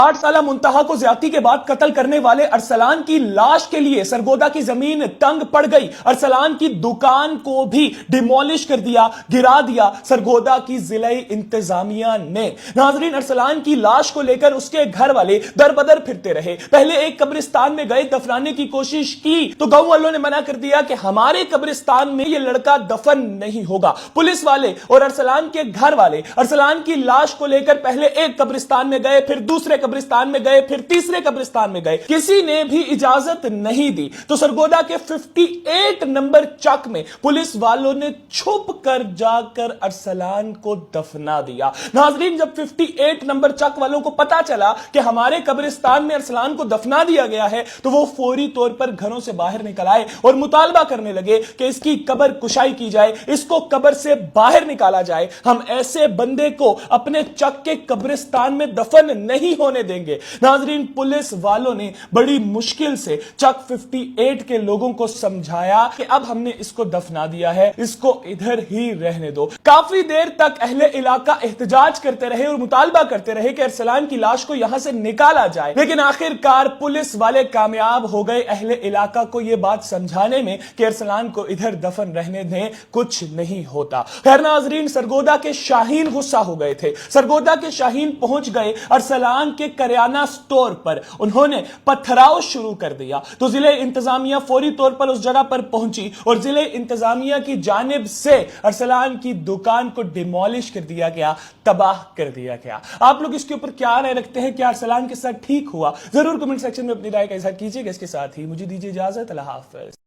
8 साल मुंतहा को ज्यादती के बाद कत्ल करने वाले अरसलान की लाश के लिए सरगोदा की जमीन तंग पड़ गई। अरसलान की दुकान को भी डिमोलिश कर दिया, गिरा दिया सरगोदा की जिला इंतजामिया ने। नाजरीन, अरसलान की लाश को लेकर उसके घर वाले दर बदर फिरते रहे। पहले एक कब्रिस्तान में गए, दफनाने की कोशिश की तो गांव वालों ने मना कर दिया कि हमारे कब्रिस्तान में यह लड़का दफन नहीं होगा। पुलिस वाले और अरसलान के घर वाले अरसलान की लाश को लेकर पहले एक कब्रिस्तान में गए, फिर दूसरे कब्रिस्तान में गए, फिर तीसरे कब्रिस्तान में गए, किसी ने भी इजाजत नहीं दी। तो सरगोदा के 58 नंबर चक में पुलिस वालों ने छुप कर जाकर अरसलान को दफना दिया। नाजरीन, जब 58 नंबर चक वालों को पता चला कि हमारे कब्रिस्तान में अरसलान को दफना दिया गया है तो वो फौरी तौर पर घरों से बाहर निकल आए और मुतालबा करने लगे कि इसकी कब्र कुशाई की जाए, इसको कब्र से बाहर निकाला जाए। हम ऐसे बंदे को अपने चक के कब्रिस्तान में दफन नहीं होने देंगे। नाजरीन, पुलिस वालों ने बड़ी मुश्किल से चक 58 के लोगों को समझाया कि अब हमने इसको दफना दिया है, इसको इधर ही रहने दो। काफी देर तक अहले इलाका एहतजाज करते रहे और मुतालबा करते रहे कि अरसलान की लाश को यहां से निकाला जाए, लेकिन आखिरकार पुलिस वाले कामयाब हो गए अहले इलाका को यह बात समझाने में कि अरसलान को इधर दफन रहने दें, कुछ नहीं होता। खैर नाजरीन, सरगोदा के शाहीन गुस्सा हो गए थे। सरगोदा के शाहीन पहुंच गए अरसलान के करियाना स्टोर पर, उन्होंने पथराव शुरू कर दिया। तो जिले इंतजामिया फौरी तौर पर उस जगह पर पहुंची और जिले इंतजामिया की जानिब से अरसलान की दुकान को डिमोलिश कर दिया गया, तबाह कर दिया गया। आप लोग इसके ऊपर क्या राय रखते हैं? क्या अरसलान के साथ ठीक हुआ? जरूर कमेंट सेक्शन में अपनी राय का इजहार कीजिएगा। इसके साथ ही मुझे दीजिए इजाजत। अल्लाह हाफिज।